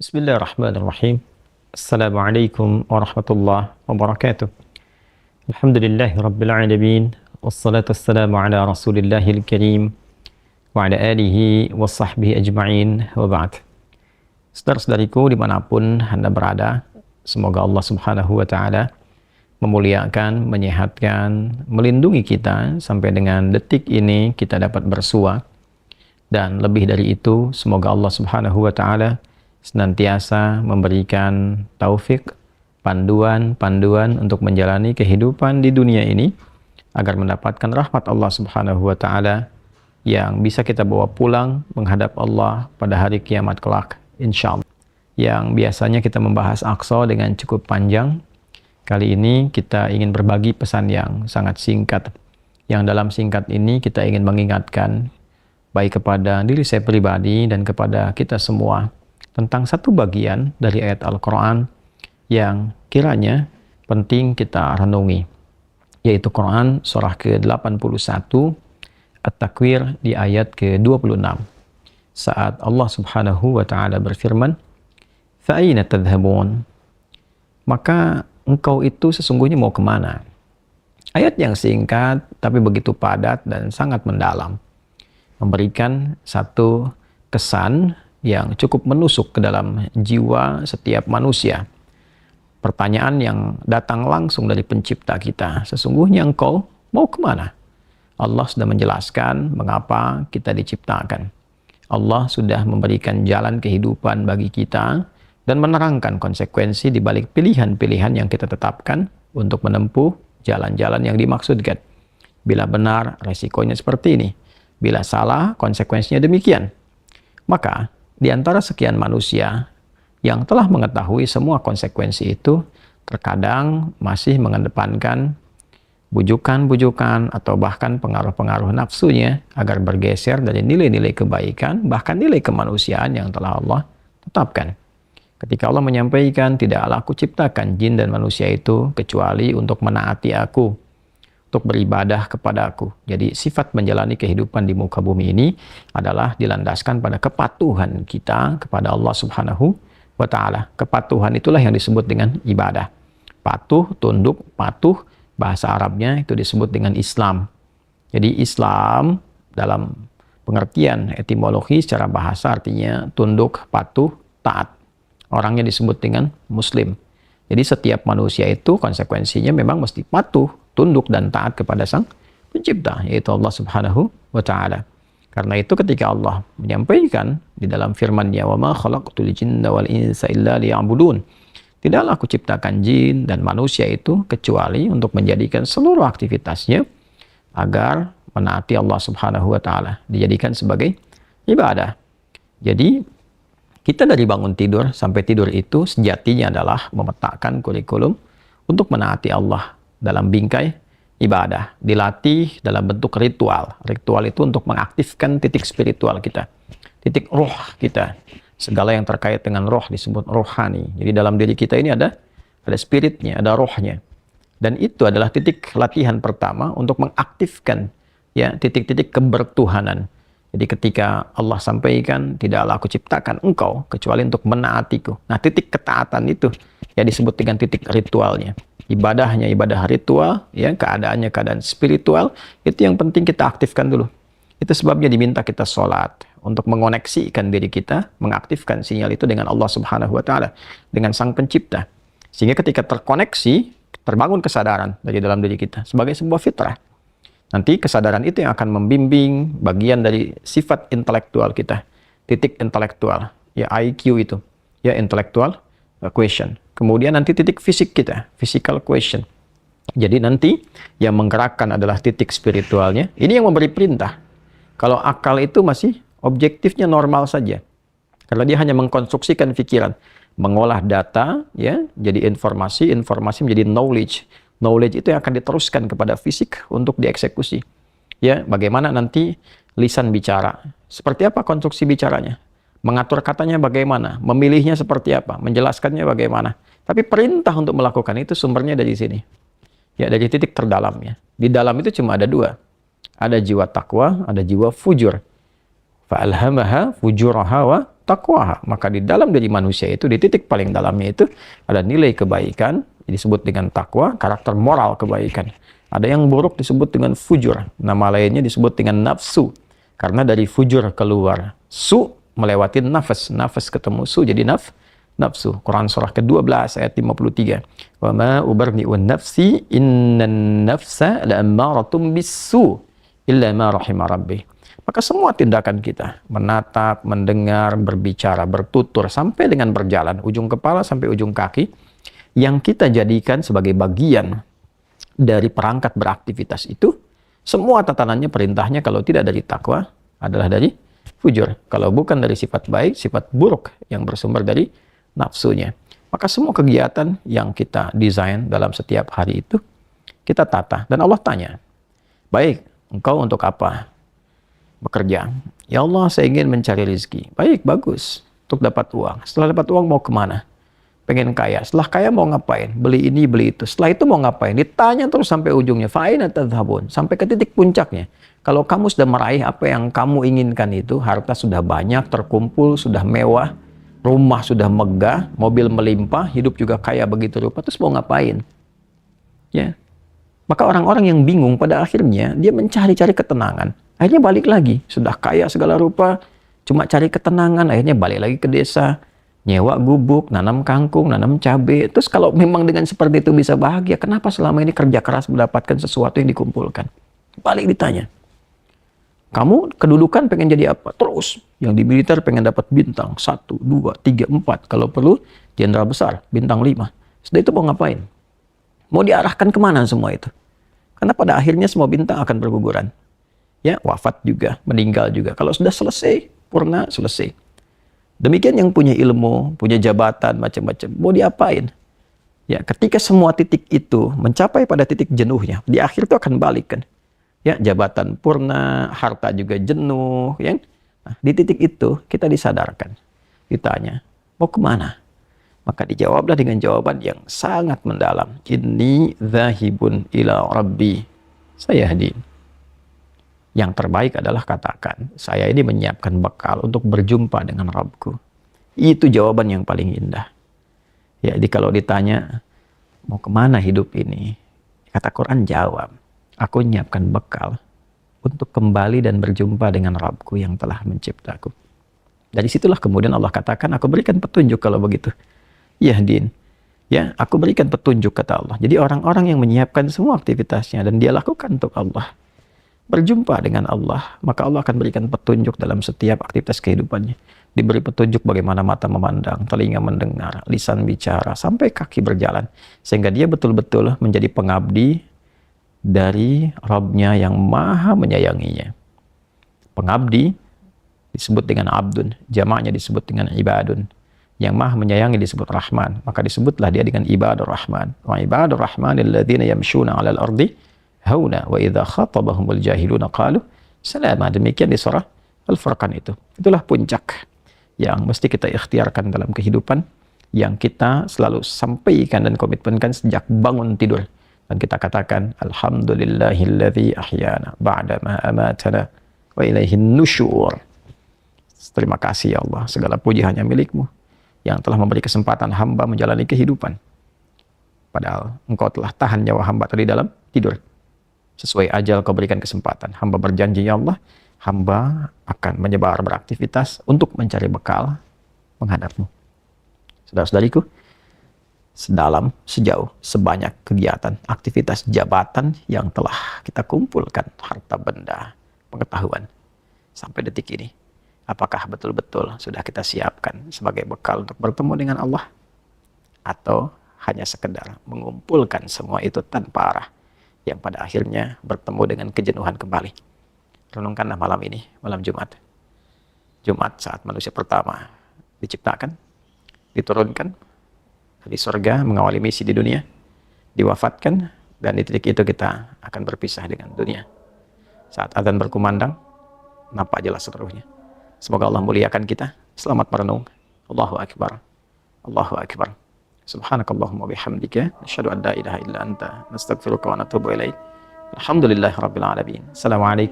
Bismillahirrahmanirrahim. Assalamualaikum warahmatullahi wabarakatuh. Alhamdulillahi rabbil alamin. Wassalatu wassalamu ala rasulillahil karim wa ala alihi wa sahbihi ajma'in wa ba'd. Saudara-saudariku dimanapun Anda berada, semoga Allah subhanahu wa ta'ala memuliakan, menyehatkan, melindungi kita sampai dengan detik ini kita dapat bersua. Dan lebih dari itu, semoga Allah subhanahu wa ta'ala senantiasa memberikan taufik, panduan untuk menjalani kehidupan di dunia ini agar mendapatkan rahmat Allah Subhanahu wa taala yang bisa kita bawa pulang menghadap Allah pada hari kiamat kelak insyaallah. Yang biasanya kita membahas Aqsa dengan cukup panjang, kali ini kita ingin berbagi pesan yang sangat singkat. Yang dalam singkat ini kita ingin mengingatkan baik kepada diri saya pribadi dan kepada kita semua tentang satu bagian dari ayat Al-Quran yang kiranya penting kita renungi, yaitu Quran surah ke-81 At-Takwir di ayat ke-26 saat Allah subhanahu wa ta'ala berfirman, "Fa'aina tadhhabun?" Maka engkau itu sesungguhnya mau kemana? Ayat yang singkat tapi begitu padat dan sangat mendalam, memberikan satu kesan yang cukup menusuk ke dalam jiwa setiap manusia. Pertanyaan yang datang langsung dari pencipta kita, sesungguhnya engkau mau kemana? Allah sudah menjelaskan mengapa kita diciptakan. Allah sudah memberikan jalan kehidupan bagi kita dan menerangkan konsekuensi di balik pilihan-pilihan yang kita tetapkan untuk menempuh jalan-jalan yang dimaksudkan. Bila benar, resikonya seperti ini. Bila salah, konsekuensinya demikian. Maka di antara sekian manusia yang telah mengetahui semua konsekuensi itu, terkadang masih mengedepankan bujukan-bujukan atau bahkan pengaruh-pengaruh nafsunya agar bergeser dari nilai-nilai kebaikan, bahkan nilai kemanusiaan yang telah Allah tetapkan. Ketika Allah menyampaikan, "Tidaklah aku ciptakan jin dan manusia itu kecuali untuk menaati aku, untuk beribadah kepada aku." Jadi sifat menjalani kehidupan di muka bumi ini adalah dilandaskan pada kepatuhan kita kepada Allah Subhanahu wa ta'ala. Kepatuhan itulah yang disebut dengan ibadah. Patuh, tunduk, patuh, bahasa Arabnya itu disebut dengan Islam. Jadi Islam dalam pengertian etimologi secara bahasa artinya tunduk, patuh, taat. Orangnya disebut dengan Muslim. Jadi setiap manusia itu konsekuensinya memang mesti patuh, tunduk dan taat kepada Sang Pencipta, yaitu Allah Subhanahu wa ta'ala. Karena itu ketika Allah menyampaikan di dalam firman-Nya, "Wa ma khalaqtul jinna wal insa illa liya'budun." Tidaklah aku ciptakan jin dan manusia itu kecuali untuk menjadikan seluruh aktivitasnya agar menaati Allah Subhanahu wa ta'ala, dijadikan sebagai ibadah. Jadi kita dari bangun tidur sampai tidur itu sejatinya adalah memetakan kurikulum untuk menaati Allah dalam bingkai ibadah, dilatih dalam bentuk ritual. Ritual itu untuk mengaktifkan titik spiritual kita, titik roh kita. Segala yang terkait dengan roh disebut rohani. Jadi dalam diri kita ini ada spiritnya, ada rohnya. Dan itu adalah titik latihan pertama untuk mengaktifkan ya titik-titik kebertuhanan. Jadi ketika Allah sampaikan, "Tidaklah aku ciptakan engkau kecuali untuk menaatiku." Nah, titik ketaatan itu ya disebut dengan titik ritualnya. Ibadahnya ibadah ritual, ya keadaannya keadaan spiritual, itu yang penting kita aktifkan dulu. Itu sebabnya diminta kita sholat untuk mengoneksikan diri kita, mengaktifkan sinyal itu dengan Allah Subhanahu wa ta'ala, dengan Sang Pencipta. Sehingga ketika terkoneksi, terbangun kesadaran dari dalam diri kita sebagai sebuah fitrah. Nanti kesadaran itu yang akan membimbing bagian dari sifat intelektual kita, titik intelektual, ya IQ itu, ya intellectual question. Kemudian nanti titik fisik kita, physical question. Jadi nanti yang menggerakkan adalah titik spiritualnya. Ini yang memberi perintah. Kalau akal itu masih objektifnya normal saja. Karena dia hanya mengkonstruksikan pikiran, mengolah data, ya, jadi informasi menjadi knowledge. Knowledge itu yang akan diteruskan kepada fisik untuk dieksekusi. Ya, bagaimana nanti lisan bicara? Seperti apa konstruksi bicaranya? Mengatur katanya bagaimana? Memilihnya seperti apa? Menjelaskannya bagaimana? Tapi perintah untuk melakukan itu sumbernya dari sini. Ya, dari titik terdalamnya. Di dalam itu cuma ada dua. Ada jiwa takwa, ada jiwa fujur. Fa'alhamaha fujuraha wa taqwaha. Maka di dalam diri manusia itu, di titik paling dalamnya itu ada nilai kebaikan disebut dengan takwa, karakter moral kebaikan. Ada yang buruk disebut dengan fujur. Nama lainnya disebut dengan nafsu. Karena dari fujur keluar su, melewati nafas. Nafas ketemu su jadi nafsu. Quran surah ke-12 ayat 53. Wa ma ubarni'un nafsi innan nafsa la'ammaratun bis-su illa ma rahima rabbi. Maka semua tindakan kita, menatap, mendengar, berbicara, bertutur, sampai dengan berjalan, ujung kepala sampai ujung kaki, yang kita jadikan sebagai bagian dari perangkat beraktivitas itu, semua tatanannya, perintahnya kalau tidak dari takwa adalah dari fujur. Kalau bukan dari sifat baik, sifat buruk yang bersumber dari nafsunya. Maka semua kegiatan yang kita desain dalam setiap hari itu, kita tata. Dan Allah tanya, baik, engkau untuk apa bekerja? Ya Allah, saya ingin mencari rezeki. Baik, bagus. Untuk dapat uang. Setelah dapat uang mau kemana? Pengen kaya. Setelah kaya mau ngapain? Beli ini, beli itu. Setelah itu mau ngapain? Ditanya terus sampai ujungnya. Fa'ina tadhhabun. Sampai ke titik puncaknya. Kalau kamu sudah meraih apa yang kamu inginkan itu, harta sudah banyak, terkumpul, sudah mewah, rumah sudah megah, mobil melimpah, hidup juga kaya begitu rupa, terus mau ngapain? Ya. Maka orang-orang yang bingung pada akhirnya, dia mencari-cari ketenangan. Akhirnya balik lagi. Sudah kaya segala rupa, cuma cari ketenangan, akhirnya balik lagi ke desa, nyewa gubuk, nanam kangkung, nanam cabai. Terus kalau memang dengan seperti itu bisa bahagia, kenapa selama ini kerja keras mendapatkan sesuatu yang dikumpulkan? Balik ditanya. Kamu kedudukan pengen jadi apa? Terus. Yang di militer pengen dapat bintang. 1, 2, 3, 4. Kalau perlu, jenderal besar. Bintang 5. Setelah itu mau ngapain? Mau diarahkan kemana semua itu? Karena pada akhirnya semua bintang akan berguguran. Ya, wafat juga, meninggal juga. Kalau sudah selesai, purna, selesai. Demikian yang punya ilmu, punya jabatan, macam-macam. Mau diapain? Ya, ketika semua titik itu mencapai pada titik jenuhnya, di akhir itu akan balik kan. Ya, jabatan purna, harta juga jenuh. Ya. Nah, di titik itu kita disadarkan. Ditanya, mau kemana? Maka dijawablah dengan jawaban yang sangat mendalam. Inni dzahibun ila rabbi sayahdin. Yang terbaik adalah katakan, saya ini menyiapkan bekal untuk berjumpa dengan Rabbku. Itu jawaban yang paling indah. Ya, jadi kalau ditanya, mau kemana hidup ini? Kata Quran jawab, aku menyiapkan bekal untuk kembali dan berjumpa dengan Rabbku yang telah menciptaku. Dari situlah kemudian Allah katakan, aku berikan petunjuk kalau begitu. Yahdin. Ya, aku berikan petunjuk kata Allah. Jadi orang-orang yang menyiapkan semua aktivitasnya dan dia lakukan untuk Allah, berjumpa dengan Allah, maka Allah akan berikan petunjuk dalam setiap aktivitas kehidupannya. Diberi petunjuk bagaimana mata memandang, telinga mendengar, lisan bicara, sampai kaki berjalan. Sehingga dia betul-betul menjadi pengabdi dari Rabb-Nya yang maha menyayanginya. Pengabdi disebut dengan abdun, jamaknya disebut dengan ibadun. Yang maha menyayangi disebut Rahman, maka disebutlah dia dengan ibadur Rahman. Wa ibadur Rahmanil ladzina yamshuna 'alal ardi hauna wa idza khatabahumul jahiluna qalu salama. Demikian di surah Al-Furqan itu. Itulah puncak yang mesti kita ikhtiarkan dalam kehidupan, yang kita selalu sampaikan dan komitmenkan sejak bangun tidur. Dan kita katakan alhamdulillahilladzi ahyana ba'da ma amatana wa ilaihin nusyur. Terima kasih ya Allah, segala puji hanya milik-Mu yang telah memberi kesempatan hamba menjalani kehidupan. Padahal Engkau telah tahan nyawa hamba tadi dalam tidur. Sesuai ajal Kau berikan kesempatan. Hamba berjanji ya Allah, hamba akan menyebar beraktivitas untuk mencari bekal menghadap-Mu. Saudara-saudariku, sedalam, sejauh, sebanyak kegiatan, aktivitas jabatan yang telah kita kumpulkan, harta benda, pengetahuan, sampai detik ini, apakah betul-betul sudah kita siapkan sebagai bekal untuk bertemu dengan Allah? Atau hanya sekedar mengumpulkan semua itu tanpa arah, yang pada akhirnya bertemu dengan kejenuhan kembali? Renungkanlah malam ini, malam Jumat. Jumat saat manusia pertama diciptakan, diturunkan di surga, mengawali misi di dunia, diwafatkan, dan di titik itu kita akan berpisah dengan dunia. Saat azan berkumandang, nampak jelas seluruhnya. Semoga Allah muliakan kita. Selamat merenung. Allahu Akbar. Allahu Akbar. Subhanakallahumma bihamdika nasyhadu an la ilaha illa anta nastaghfiruka wa natubu ilaik. Alhamdulillahirabbil alamin. Assalamualaikum.